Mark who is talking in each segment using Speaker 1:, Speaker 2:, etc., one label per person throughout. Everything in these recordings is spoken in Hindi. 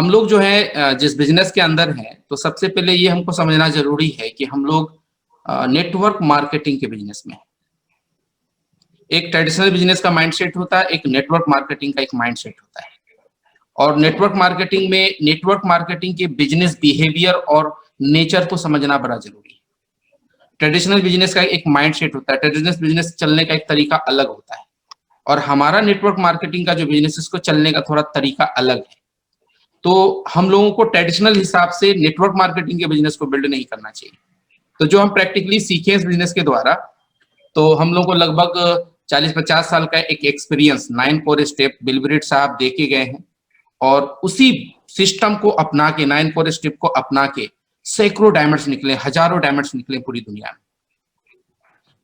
Speaker 1: हम लोग जो है जिस बिजनेस के अंदर हैं, तो सबसे पहले ये हमको समझना जरूरी है कि हम लोग नेटवर्क मार्केटिंग के बिजनेस में हैं। एक ट्रेडिशनल बिजनेस का माइंडसेट होता है, एक नेटवर्क मार्केटिंग का एक माइंडसेट होता है। और नेटवर्क मार्केटिंग में नेटवर्क मार्केटिंग के बिजनेस बिहेवियर और नेचर को समझना बड़ा जरूरी है। ट्रेडिशनल बिजनेस का एक माइंडसेट होता है, ट्रेडिशनल बिजनेस चलने का एक तरीका अलग होता है, और हमारा नेटवर्क मार्केटिंग का जो बिजनेस इसको चलने का थोड़ा तरीका अलग है। तो हम लोगों को ट्रेडिशनल हिसाब से नेटवर्क मार्केटिंग के बिजनेस को बिल्ड नहीं करना चाहिए। तो जो हम प्रैक्टिकली सीखे इस बिजनेस के द्वारा, तो हम लोगों को लगभग 40-50 साल का एक एक्सपीरियंस 9 स्टेप बिलब्रिट साहब दे के गए हैं, और उसी सिस्टम को अपना के 9 स्टेप को अपना के सैकड़ों डायमंड्स निकले, हजारों डायमंड्स निकले पूरी दुनिया में।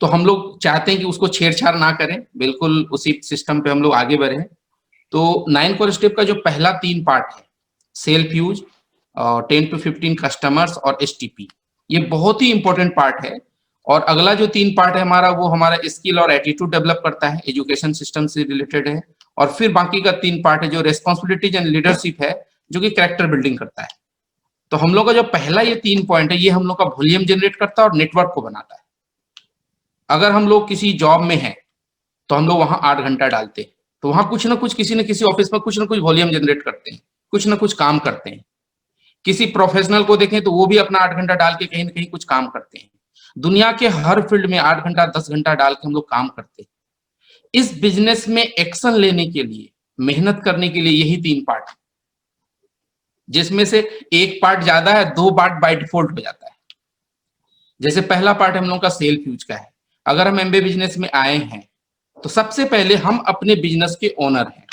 Speaker 1: तो हम लोग चाहते हैं कि उसको छेड़छाड़ ना करें, बिल्कुल उसी सिस्टम पे हम लोग आगे बढ़े। तो 9 स्टेप का जो पहला 3 पार्ट है, सेल्फ यूज, 10 to 15 कस्टमर्स और एसटीपी, ये बहुत ही इंपॉर्टेंट पार्ट है। और अगला जो 3 पार्ट है हमारा, वो हमारा स्किल और एटीट्यूड डेवलप करता है, एजुकेशन सिस्टम से रिलेटेड है। और फिर बाकी का 3 पार्ट है जो रेस्पॉन्सिबिलिटीज एंड लीडरशिप है, जो कि कैरेक्टर बिल्डिंग करता है। तो हम लोग का जो पहला ये 3 पॉइंट है, ये हम लोग का वॉल्यूम जनरेट करता है और नेटवर्क को बनाता है। अगर हम लोग किसी जॉब में हैं, तो हम लोग वहां 8 घंटा डालते हैं, तो वहां कुछ ना कुछ किसी न किसी ऑफिस में कुछ ना कुछ वॉल्यूम जनरेट करते हैं, कुछ ना कुछ काम करते हैं। किसी प्रोफेशनल को देखें तो वो भी अपना 8 घंटा डाल के कहीं ना कहीं कुछ काम करते हैं। दुनिया के हर फील्ड में 8 घंटा 10 घंटा डाल के हम लोग काम करते हैं। इस बिजनेस में एक्शन लेने के लिए, मेहनत करने के लिए यही 3 पार्ट है, जिसमें से एक पार्ट ज्यादा है, 2 पार्ट बाय डिफॉल्ट हो जाता है। जैसे पहला पार्ट हम लोग का सेल्फ यूज का है। अगर हम एमबीए बिजनेस में आए हैं, तो सबसे पहले हम अपने बिजनेस के ओनर हैं,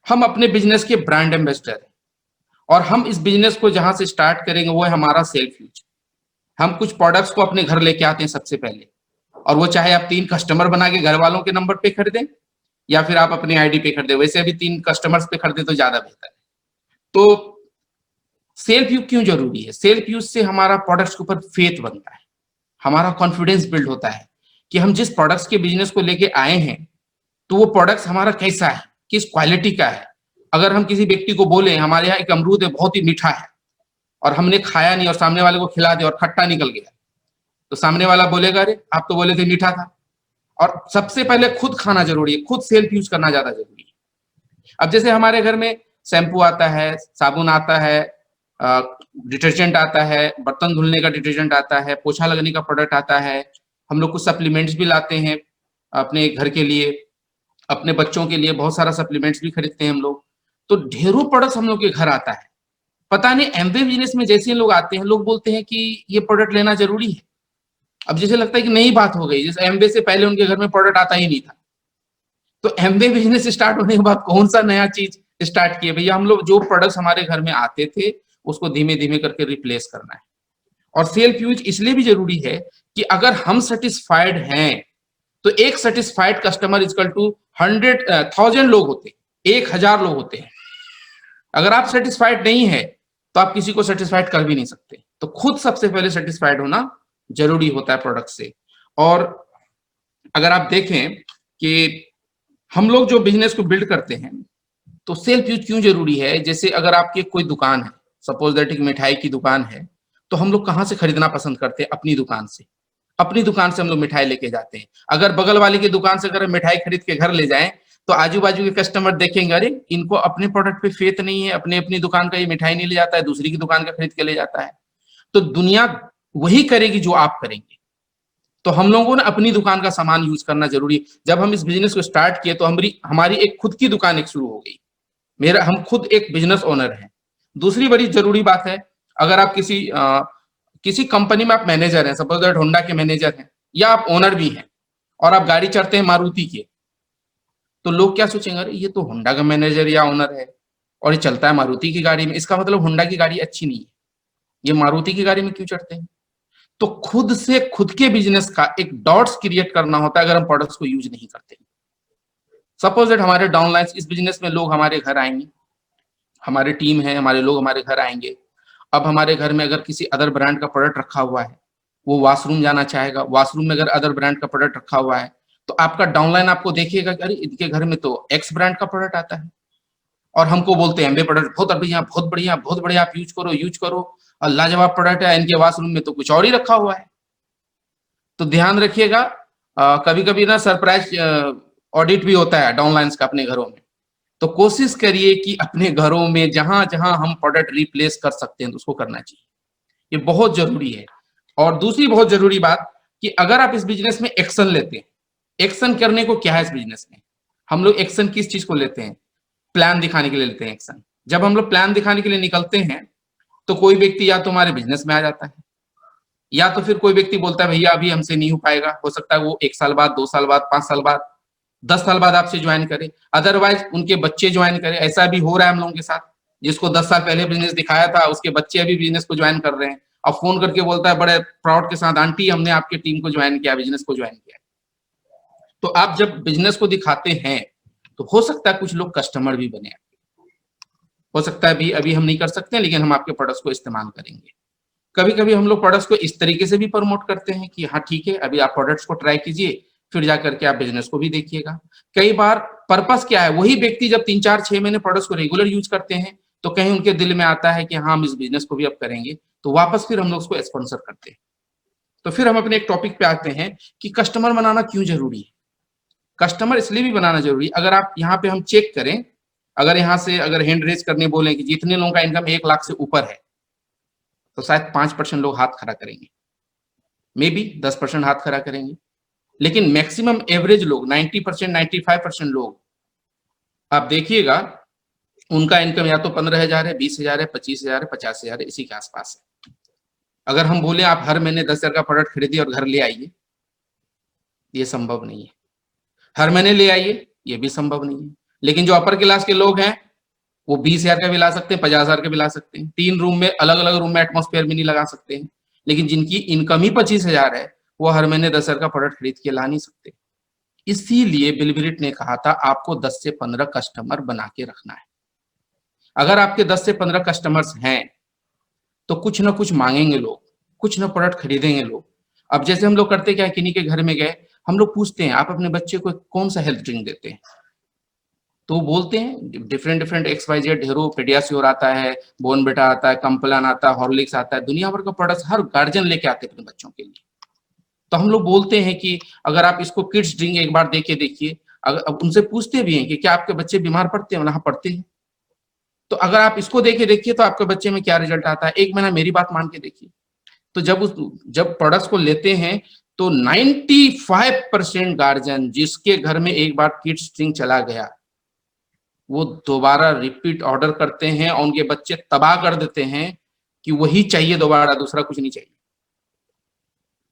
Speaker 1: हम अपने बिजनेस के ब्रांड एम्बेसडर हैं, और हम इस बिजनेस को जहां से स्टार्ट करेंगे वो है हमारा सेल्फ यूज। हम कुछ प्रोडक्ट्स को अपने घर लेके आते हैं सबसे पहले, और वो चाहे आप 3 कस्टमर बना के घर वालों के नंबर पे खरीदें, या फिर आप अपने आईडी पे खरीदें। वैसे अभी 3 कस्टमर्स पे खरीदे तो ज्यादा बेहतर है। तो सेल्फ यूज क्यों जरूरी है? सेल्फ यूज से हमारा प्रोडक्ट्स के ऊपर फेथ बनता है, हमारा कॉन्फिडेंस बिल्ड होता है कि हम जिस प्रोडक्ट्स के बिजनेस को लेके आए हैं, तो वो प्रोडक्ट्स हमारा कैसा है, किस क्वालिटी का है। अगर हम किसी व्यक्ति को बोले हमारे यहाँ एक अमरूद है, बहुत ही मीठा है, और हमने खाया नहीं और सामने वाले को खिला दे और खट्टा निकल गया, तो सामने वाला बोलेगा अरे आप तो बोले थे मीठा था। और सबसे पहले खुद खाना जरूरी है, खुद सेल्फ यूज करना ज्यादा जरूरी है। अब जैसे हमारे घर में शैम्पू आता है, साबुन आता है, डिटर्जेंट आता है, बर्तन धुलने का डिटर्जेंट आता है, पोछा लगने का प्रोडक्ट आता है, हम लोग कुछ सप्लीमेंट्स भी लाते हैं अपने घर के लिए, अपने बच्चों के लिए बहुत सारा सप्लीमेंट्स भी खरीदते हैं हम लोग। तो ढेरों प्रोडक्ट्स हम लोग के घर आता है। पता नहीं एमवे बिजनेस में जैसे लोग आते हैं, लोग बोलते हैं कि ये प्रोडक्ट लेना जरूरी है। अब जैसे लगता है कि नई बात हो गई, जैसे एमवे से पहले उनके घर में प्रोडक्ट आता ही नहीं था। तो एमवे बिजनेस स्टार्ट होने के बाद कौन सा नया चीज स्टार्ट किया भैया? हम लोग जो प्रोडक्ट्स हमारे घर में आते थे उसको धीमे धीमे करके रिप्लेस करना है। और सेल्फ यूज इसलिए भी जरूरी है कि अगर हम सेटिस्फाइड हैं, तो एक सेटिस्फाइड कस्टमर इक्वल टू 100,000 लोग होते हैं, 1000 लोग होते हैं। अगर आप सेटिस्फाइड नहीं है, तो आप किसी को सेटिस्फाइड कर भी नहीं सकते। तो खुद सबसे पहले सेटिस्फाइड होना जरूरी होता है प्रोडक्ट से। और अगर आप देखें कि हम लोग जो बिजनेस को बिल्ड करते हैं, तो सेल्फ यूज क्यों जरूरी है? जैसे अगर आपकी कोई दुकान है, सपोज दैट एक मिठाई की दुकान है, तो हम लोग कहाँ से खरीदना पसंद करते हैं? अपनी दुकान से। अपनी दुकान से हम लोग मिठाई लेके जाते हैं। अगर बगल वाले की दुकान से अगर मिठाई खरीद के घर ले जाएं, तो आजू बाजू के कस्टमर देखेंगे अरे इनको अपने प्रोडक्ट पे फेथ नहीं है, अपने अपनी दुकान का ये मिठाई नहीं ले जाता है, दूसरी की दुकान का खरीद के ले जाता है। तो दुनिया वही करेगी जो आप करेंगे। तो हम लोगों ने अपनी दुकान का सामान यूज करना जरूरी है। जब हम इस बिजनेस को स्टार्ट किए, तो हमारी एक खुद की दुकान एक शुरू हो गई। हम खुद एक बिजनेस ओनर हैं। दूसरी बड़ी जरूरी बात है, अगर आप किसी कंपनी में आप मैनेजर हैं, सपोज दैट होंडा के मैनेजर हैं, या आप ओनर भी हैं, और आप गाड़ी चढ़ते हैं मारुति के, तो लोग क्या सोचेंगे? अरे ये तो होंडा का मैनेजर या ओनर है और ये चलता है मारुति की गाड़ी में, इसका मतलब होंडा की गाड़ी अच्छी नहीं है, ये मारुति की गाड़ी में क्यों चढ़ते हैं? तो खुद से खुद के बिजनेस का एक डॉट्स क्रिएट करना होता है अगर हम प्रोडक्ट्स को यूज नहीं करते। सपोज दैट हमारे डाउनलाइंस इस बिजनेस में लोग हमारे घर आएंगे, हमारी टीम है, हमारे लोग हमारे घर आएंगे। अब हमारे घर में अगर किसी अदर ब्रांड का प्रोडक्ट रखा हुआ है, वो वॉशरूम जाना चाहेगा, वॉशरूम में अगर अदर ब्रांड का प्रोडक्ट रखा हुआ है, तो आपका डाउनलाइन आपको देखिएगा कि अरे इनके घर में तो एक्स ब्रांड का प्रोडक्ट आता है, और हमको बोलते हैं एमबे प्रोडक्ट बहुत बढ़िया, बहुत बढ़िया, बहुत बढ़िया, आप यूज करो और लाजवाब प्रोडक्ट है, इनके वॉशरूम में तो कुछ और ही रखा हुआ है। तो ध्यान रखिएगा, कभी कभी ना सरप्राइज ऑडिट भी होता है डाउनलाइंस का अपने घरों में। तो कोशिश करिए कि अपने घरों में जहां जहां हम प्रोडक्ट रिप्लेस कर सकते हैं तो उसको करना चाहिए, ये बहुत जरूरी है। और दूसरी बहुत जरूरी बात कि अगर आप इस बिजनेस में एक्शन लेते हैं, एक्शन करने को क्या है इस बिजनेस में, हम लोग एक्शन किस चीज को लेते हैं, प्लान दिखाने के लिए लेते हैं एक्शन। जब हम लोग प्लान दिखाने के लिए निकलते हैं तो कोई व्यक्ति या तो हमारे बिजनेस में आ जाता है, या तो फिर कोई व्यक्ति बोलता है भैया अभी हमसे नहीं हो पाएगा, हो सकता है वो 1 साल बाद, 2 साल बाद, 5 साल बाद, 10 साल बाद आपसे ज्वाइन करे, अदरवाइज उनके बच्चे ज्वाइन करे। ऐसा भी हो रहा है हम लोगों के साथ, जिसको 10 साल पहले बिजनेस दिखाया था उसके बच्चे अभी बिजनेस को ज्वाइन कर रहे हैं, अब फोन करके बोलता है बड़े प्राउड के साथ, आंटी हमने आपके टीम को ज्वाइन किया, बिजनेस को ज्वाइन किया। तो आप जब बिजनेस को दिखाते हैं तो हो सकता है कुछ लोग कस्टमर भी बने, हो सकता है अभी हम नहीं कर सकते हैं लेकिन हम आपके प्रोडक्ट्स को इस्तेमाल करेंगे। कभी कभी हम लोग प्रोडक्ट्स को इस तरीके से भी प्रमोट करते हैं कि हाँ ठीक है अभी आप प्रोडक्ट्स को ट्राई कीजिए, फिर जाकर के आप बिजनेस को भी देखिएगा। कई बार पर्पस क्या है, वही व्यक्ति जब 3 4 6 महीने प्रोडक्ट्स को रेगुलर यूज करते हैं तो कहीं उनके दिल में आता है कि हाँ हम इस बिजनेस को भी अब करेंगे, तो वापस फिर हम लोग उसको स्पॉन्सर करते हैं। तो फिर हम अपने एक टॉपिक पे आते हैं कि कस्टमर बनाना क्यों जरूरी है। कस्टमर इसलिए भी बनाना जरूरी है, अगर आप यहाँ पे हम चेक करें, अगर यहाँ से अगर हैंड रेज करने बोले कि जितने लोगों का इनकम 1 लाख से ऊपर है तो शायद 5% लोग हाथ खड़ा करेंगे, मे बी 10% हाथ खड़ा करेंगे, लेकिन मैक्सिमम एवरेज लोग 90%, 95% लोग आप देखिएगा उनका इनकम या तो 15,000 है, 20,000 है, 25,000 है, 50,000 है, इसी के आसपास है। अगर हम बोले आप हर महीने 10,000 का प्रोडक्ट खरीदिए और घर ले आइए, ये संभव नहीं है। हर महीने ले आइए, ये भी संभव नहीं है। लेकिन जो अपर क्लास के लोग हैं वो 20,000 का भी ला सकते हैं, 50,000 का भी ला सकते हैं, 3 रूम में अलग अलग रूम में एटमॉस्फेयर भी नहीं लगा सकते हैं। लेकिन जिनकी इनकम ही 25,000 है वो हर महीने 10,000 का प्रोडक्ट खरीद के ला नहीं सकते। इसीलिए बिल गेट्स ने कहा था आपको 10 से 15 कस्टमर बना के रखना है। अगर आपके 10 से 15 कस्टमर्स हैं तो कुछ ना कुछ मांगेंगे लोग, कुछ ना प्रोडक्ट खरीदेंगे लोग। अब जैसे हम लोग करते क्या, किन्हीं के घर में गए, हम लोग पूछते हैं आप अपने बच्चे को कौन सा हेल्थ ड्रिंक देते हैं, तो बोलते हैं डिफरेंट डिफरेंट XYZ हीरो, पेडियाश्योर आता है, बोर्नविटा आता है, कम्प्लान आता है, हॉर्लिक्स आता है, दुनिया भर का प्रोडक्ट हर गार्जियन लेके आते हैं अपने बच्चों के लिए। तो हम लोग बोलते हैं कि अगर आप इसको किड्स ड्रिंक एक बार देके देखिए, अगर उनसे पूछते भी हैं कि क्या आपके बच्चे बीमार पड़ते हैं, हाँ पड़ते हैं, तो अगर आप इसको देके देखिए तो आपके बच्चे में क्या रिजल्ट आता है, 1 महीना मेरी बात मान के देखिए। तो जब प्रोडक्ट्स को लेते हैं तो 95% गार्जियन जिसके घर में एक बार किड्स ड्रिंक चला गया वो दोबारा रिपीट ऑर्डर करते हैं और उनके बच्चे तबाह कर देते हैं कि वही चाहिए दोबारा, दूसरा कुछ नहीं चाहिए।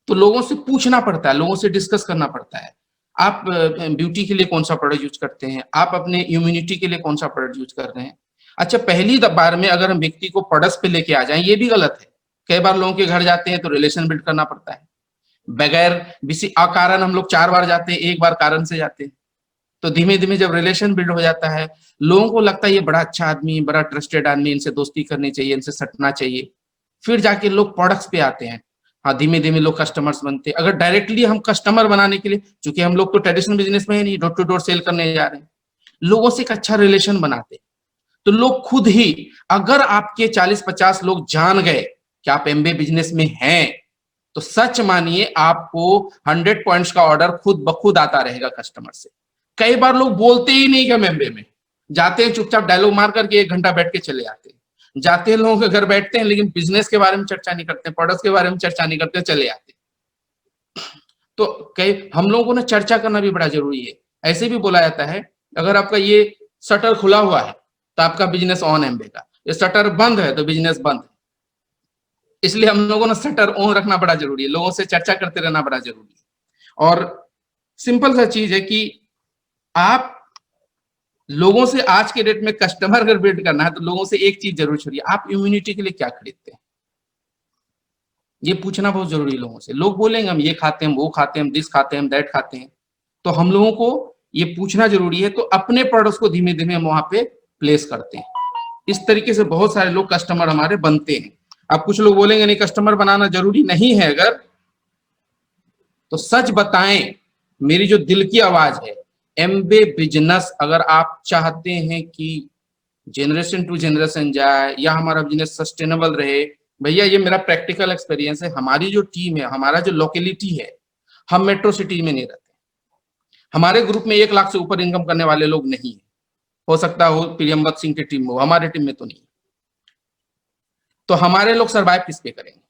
Speaker 1: तो लोगों से पूछना पड़ता है, लोगों से डिस्कस करना पड़ता है, आप ब्यूटी के लिए कौन सा प्रोडक्ट यूज करते हैं, आप अपने इम्यूनिटी के लिए कौन सा प्रोडक्ट यूज कर रहे हैं। अच्छा, पहली बार में अगर हम व्यक्ति को प्रोडक्ट्स पे लेके आ जाएं, ये भी गलत है। कई बार लोगों के घर जाते हैं तो रिलेशन बिल्ड करना पड़ता है, बगैर किसी अकारण हम लोग 4 बार जाते हैं, एक बार कारण से जाते हैं। तो धीमे धीमे जब रिलेशन बिल्ड हो जाता है, लोगों को लगता है ये बड़ा अच्छा आदमी, बड़ा ट्रस्टेड आदमी, इनसे दोस्ती करनी चाहिए, इनसे सटना चाहिए, फिर जाके लोग प्रोडक्ट्स पे आते हैं। हाँ, धीमे धीमे लोग कस्टमर्स बनते हैं। अगर डायरेक्टली हम कस्टमर बनाने के लिए, चूंकि हम लोग तो ट्रेडिशनल बिजनेस में ही नहीं, डोर टू डोर सेल करने जा रहे हैं, लोगों से एक अच्छा रिलेशन बनाते हैं, तो लोग खुद ही, अगर आपके 40-50 लोग जान गए कि आप एमबे बिजनेस में हैं, तो सच मानिए आपको 100 पॉइंट्स का ऑर्डर खुद ब खुद आता रहेगा कस्टमर से। कई बार लोग बोलते ही नहीं कि हम एमबे में, जाते हैं चुपचाप डायलॉग मार करके 1 घंटा बैठ के चले आते हैं, जाते हैं लोगों के घर बैठते हैं लेकिन बिजनेस के बारे में चर्चा नहीं करते, प्रोडक्ट्स के बारे में चर्चा नहीं करते, चले आते। तो कई हम लोगों को ना चर्चा करना भी बड़ा जरूरी है। ऐसे भी बोला जाता है अगर आपका ये शटर खुला हुआ है तो आपका बिजनेस ऑन एमबे का, ये शटर बंद है तो बिजनेस बंद है। इसलिए हम लोगों ने शटर ऑन रखना बड़ा जरूरी है, लोगों से चर्चा करते रहना बड़ा जरूरी है। और सिंपल सा चीज है कि आप लोगों से, आज के डेट में कस्टमर अगर बिल्ड करना है तो लोगों से एक चीज जरूर छोड़िए, आप इम्यूनिटी के लिए क्या खरीदते हैं, ये पूछना बहुत जरूरी है लोगों से। लोग बोलेंगे हम ये खाते हैं, हम वो खाते हैं, हम दिस खाते हैं, हम दैट खाते हैं, तो हम लोगों को ये पूछना जरूरी है। तो अपने प्रोडक्ट्स को धीमे धीमे हम वहां पे प्लेस करते हैं। इस तरीके से बहुत सारे लोग कस्टमर हमारे बनते हैं। अब कुछ लोग बोलेंगे नहीं कस्टमर बनाना जरूरी नहीं है, अगर तो सच बताएं, मेरी जो दिल की आवाज है, एमबे बिजनेस अगर आप चाहते हैं कि जनरेशन टू जनरेशन जाए या हमारा बिजनेस सस्टेनेबल रहे। भैया ये मेरा प्रैक्टिकल एक्सपीरियंस है। हमारी जो टीम है, हमारा जो लोकेलिटी है, हम मेट्रो सिटी में नहीं रहते। हमारे ग्रुप में 1 लाख से ऊपर इनकम करने वाले लोग नहीं है। हो सकता हो प्रियंवत सिंह की टीम में हो, हमारे टीम में तो नहीं। तो हमारे लोग सर्वाइव किस पे करेंगे,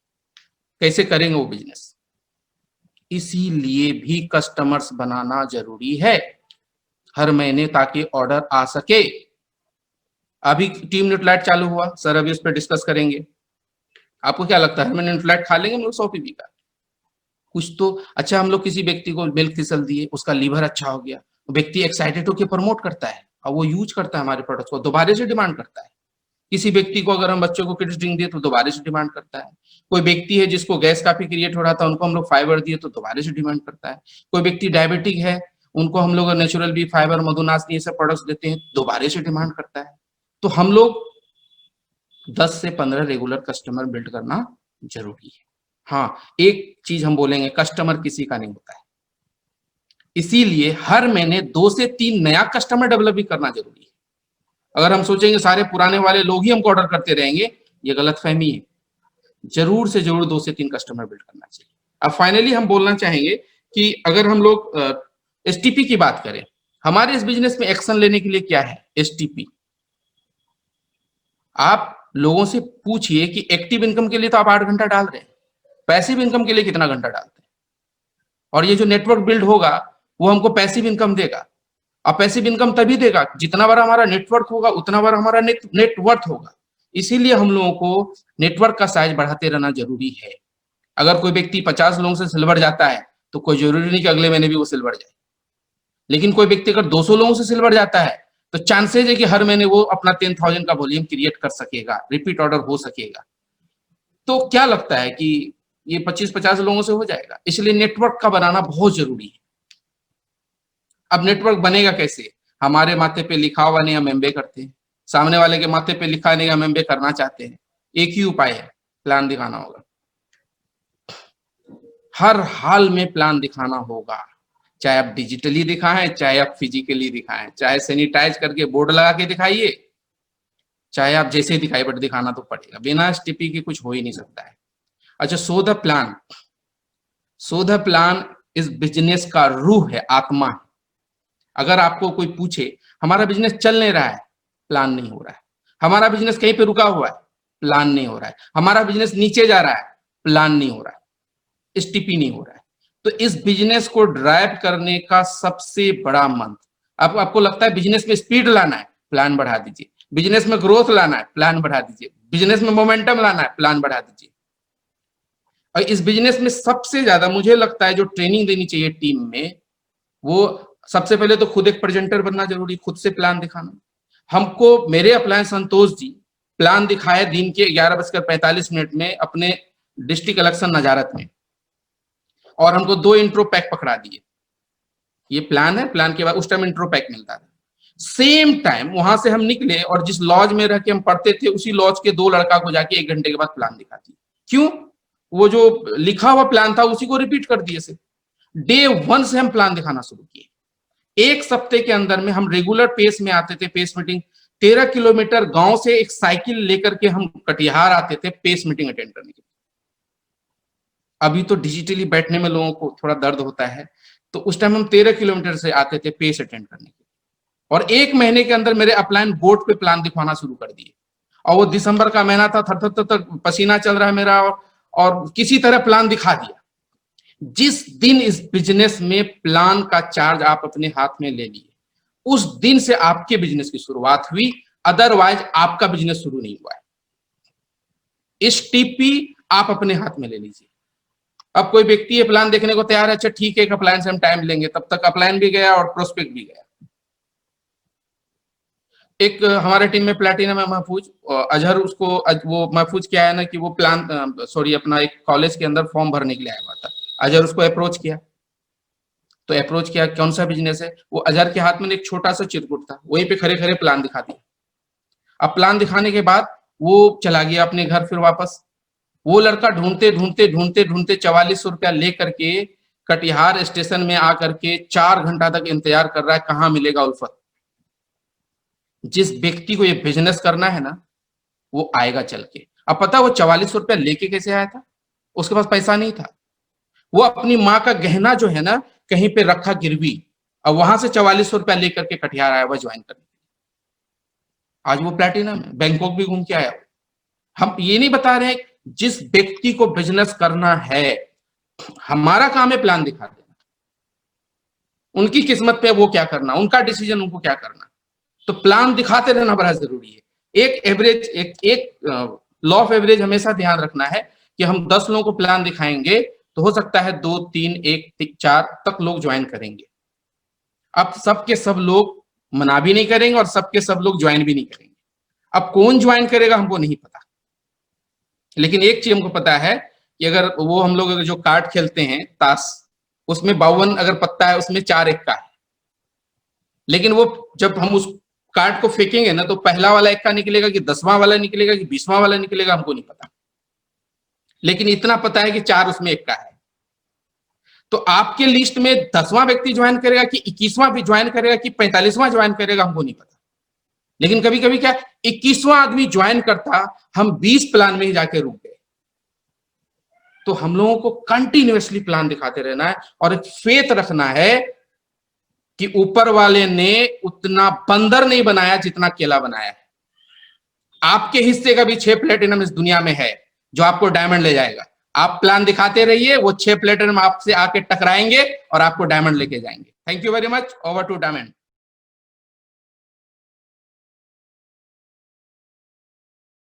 Speaker 1: कैसे करेंगे वो बिजनेस? इसीलिए भी कस्टमर्स बनाना जरूरी है हर महीने, ताकि ऑर्डर आ सके। अभी टीम न्यूट्रलाइट चालू हुआ सर, अभी उस पर डिस्कस करेंगे। आपको क्या लगता है हर महीने न्यूट्रलाइट खा लेंगे हम लोग 100 पीवी का? कुछ तो अच्छा, हम लोग किसी व्यक्ति को मिल्क थिसल दिए, उसका लीवर अच्छा हो गया, व्यक्ति एक्साइटेड होकर प्रमोट करता है और वो यूज करता है हमारे प्रोडक्ट को, दोबारा से डिमांड करता है। किसी व्यक्ति को अगर हम बच्चों को किड्स ड्रिंक दिए तो दोबारा से डिमांड करता है। कोई व्यक्ति है जिसको गैस काफी क्रिएट हो रहा था, उनको हम लोग फाइबर दिए तो दोबारा से डिमांड करता है। कोई व्यक्ति डायबिटिक है, उनको हम लोग नेचुरल बी फाइबर, मधुनाशनी ये सब प्रोडक्ट्स देते हैं, दोबारा से डिमांड करता है। तो हम लोग 10 से 15 रेगुलर कस्टमर बिल्ड करना जरूरी है। हाँ, एक चीज हम बोलेंगे, कस्टमर किसी का नहीं होता है, इसीलिए हर महीने 2 से 3 नया कस्टमर डेवलप भी करना जरूरी है। अगर हम सोचेंगे सारे पुराने वाले लोग ही हमको ऑर्डर करते रहेंगे, ये गलतफहमी है। जरूर से जरूर 2 से 3 कस्टमर बिल्ड करना चाहिए। अब फाइनली हम बोलना चाहेंगे कि अगर हम लोग एसटीपी की बात करें, हमारे इस बिजनेस में एक्शन लेने के लिए क्या है एसटीपी? आप लोगों से पूछिए कि एक्टिव इनकम के लिए तो आप 8 घंटा डाल रहे हैं, पैसिव इनकम के लिए कितना घंटा डालते हैं? और ये जो नेटवर्क बिल्ड होगा वो हमको पैसिव इनकम देगा। अब पैसिव इनकम तभी देगा जितना बड़ा हमारा नेटवर्क होगा, उतना बड़ा हमारा नेटवर्थ होगा। इसीलिए हम लोगों को नेटवर्क का साइज बढ़ाते रहना जरूरी है। अगर कोई व्यक्ति 50 लोगों से सिल्वर जाता है तो कोई जरूरी नहीं कि अगले महीने भी वो सिल्वर जाए। लेकिन कोई व्यक्ति अगर 200 लोगों से सिल्वर जाता है तो चांसेज है कि हर महीने वो अपना 10,000 का वॉल्यूम क्रिएट कर सकेगा, रिपीट ऑर्डर हो सकेगा। तो क्या लगता है कि ये 25-50 लोगों से हो जाएगा? इसलिए नेटवर्क का बनाना बहुत जरूरी है। अब नेटवर्क बनेगा कैसे? हमारे माथे पे लिखा हुआ नहीं हम एमबे करते हैं, सामने वाले के माथे पे लिखा नहीं हम एमबे करना चाहते हैं। एक ही उपाय है, प्लान दिखाना होगा। हर हाल में प्लान दिखाना होगा, चाहे आप डिजिटली दिखाएं, चाहे आप फिजिकली दिखाएं, चाहे सैनिटाइज करके बोर्ड लगा के दिखाइए, चाहे आप जैसे दिखाई, बट दिखाना तो पड़ेगा। बिना एसटीपी के कुछ हो ही नहीं सकता है। अच्छा, so the plan, so the plan इस बिजनेस का रूह है, आत्मा है। अगर आपको कोई पूछे हमारा बिजनेस चल नहीं रहा है, प्लान नहीं हो रहा है। हमारा बिजनेस कहीं पे रुका हुआ है, प्लान नहीं हो रहा है। हमारा बिजनेस नीचे जा रहा है, प्लान नहीं हो रहा है, एसटीपी नहीं हो रहा है। तो इस बिजनेस को ड्राइव करने का सबसे बड़ा मंत्र, आपको लगता है बिजनेस में स्पीड लाना है, प्लान बढ़ा दीजिए। बिजनेस में ग्रोथ लाना है, प्लान बढ़ा दीजिए। बिजनेस में मोमेंटम लाना है, प्लान बढ़ा दीजिए। और इस बिजनेस में सबसे ज्यादा मुझे लगता है जो ट्रेनिंग देनी चाहिए टीम में, वो सबसे पहले तो खुद एक प्रेजेंटर बनना जरूरी, खुद से प्लान दिखाना। हमको मेरे अपलायन संतोष जी प्लान दिखाए दिन के 11:45 में अपने डिस्ट्रिक्ट इलेक्शन नजारत में, और हमको 2 इंट्रो पैक पकड़ा दिए। ये प्लान है, प्लान के बाद उस टाइम इंट्रो पैक मिलता था। सेम टाइम वहां से हम निकले और जिस लॉज में रह के हम पढ़ते थे, उसी लॉज के 2 लड़का को जाके 1 घंटे के बाद प्लान दिखा दिया। क्यों? वो जो लिखा हुआ प्लान था उसी को रिपीट कर दिए से। डे 1 से हम प्लान दिखाना शुरू किए। 1 सप्ते के अंदर में हम रेगुलर पेस में आते थे, पेस मीटिंग 13 किलोमीटर गांव से एक साइकिल लेकर के हम कटिहार आते थे पेस मीटिंग अटेंड करने के लिए। अभी तो डिजिटली बैठने में लोगों को थोड़ा दर्द होता है, तो उस टाइम हम 13 किलोमीटर से आते थे पेस अटेंड करने के लिए। और 1 महीने के अंदर मेरे अपलाइन बोर्ड पे प्लान दिखवाना शुरू कर दिए। और वो दिसंबर का महीना था, थर थर थर पसीना चल रहा है मेरा, और किसी तरह प्लान दिखा दिया। जिस दिन इस बिजनेस में प्लान का चार्ज आप अपने हाथ में ले लिए, उस दिन से आपके बिजनेस की शुरुआत हुई, अदरवाइज आपका बिजनेस शुरू नहीं हुआ है। इस टीपी आप अपने हाथ में ले लीजिए। अब कोई व्यक्ति ये प्लान देखने को तैयार है, अच्छा ठीक है, एक अपलायन से हम टाइम लेंगे, तब तक अपलायन भी गया और प्रोस्पेक्ट भी गया। एक हमारे टीम में प्लैटिनम है महफूज, अजहर, उसको वो महफूज क्या है ना कि वो प्लान सॉरी अपना एक कॉलेज के अंदर फॉर्म भरने के लिए आया हुआ था। अजहर उसको अप्रोच किया, तो अप्रोच किया कौन सा बिजनेस है, वो अजहर के हाथ में एक छोटा सा चिरकुट था, वहीं पे खड़े खड़े प्लान दिखा दिया। अब प्लान दिखाने के बाद वो चला गया अपने घर। फिर वापस वो लड़का ढूंढते ढूंढते ढूंढते ढूंढते 4400 रुपया लेकर के कटिहार स्टेशन में आकर के 4 घंटा तक इंतजार कर रहा है, कहाँ मिलेगा उल्फत। जिस व्यक्ति को ये बिजनेस करना है ना, वो आएगा चल के। अब पता वो 44 रुपया लेके कैसे आया था? उसके पास पैसा नहीं था, वो अपनी माँ का गहना जो है ना कहीं पे रखा गिरवी, और वहां से 44 रुपया लेकर के कटिहार आया हुआ ज्वाइन करने। आज वो प्लेटिनम है, बैंकॉक भी घूम के आया। हम ये नहीं बता रहे हैं, जिस व्यक्ति को बिजनेस करना है, हमारा काम है प्लान दिखा देना, उनकी किस्मत पे वो क्या करना, उनका डिसीजन उनको क्या करना। तो प्लान दिखाते रहना बड़ा जरूरी है। एक एवरेज, एक लॉ ऑफ एवरेज हमेशा ध्यान रखना है कि हम 10 लोगों को प्लान दिखाएंगे तो हो सकता है 2, 3, 1, 4 तक लोग ज्वाइन करेंगे। अब सबके सब लोग मना भी नहीं करेंगे और सबके सब लोग ज्वाइन भी नहीं करेंगे। अब कौन ज्वाइन करेगा हमको नहीं पता, लेकिन एक चीज हमको पता है कि अगर वो हम लोग जो कार्ड खेलते हैं ताश, उसमें 52 अगर पत्ता है उसमें 4 एक्का है, लेकिन वो जब हम उस कार्ड को फेंकेंगे ना तो पहला वाला एक्का निकलेगा कि 10वां वाला निकलेगा कि 20वां वाला निकलेगा हमको नहीं पता, लेकिन इतना पता है कि 4 उसमें एक्का है। तो आपके लिस्ट में 10वां व्यक्ति ज्वाइन करेगा कि 21वां भी ज्वाइन करेगा कि 45वां ज्वाइन करेगा हमको नहीं पता, लेकिन कभी कभी क्या 21वां आदमी ज्वाइन करता, हम 20 प्लान में ही जाके रुक गए। तो हम लोगों को कंटिन्यूअसली प्लान दिखाते रहना है और एक फेथ रखना है कि ऊपर वाले ने उतना बंदर नहीं बनाया जितना केला बनाया है। आपके हिस्से का भी 6 प्लेटिनम इस दुनिया में है जो आपको डायमंड ले जाएगा। आप प्लान दिखाते रहिए, वो 6 प्लेटिनम आपसे आके टकराएंगे और आपको डायमंड लेके जाएंगे। Thank you very much. Over to diamond.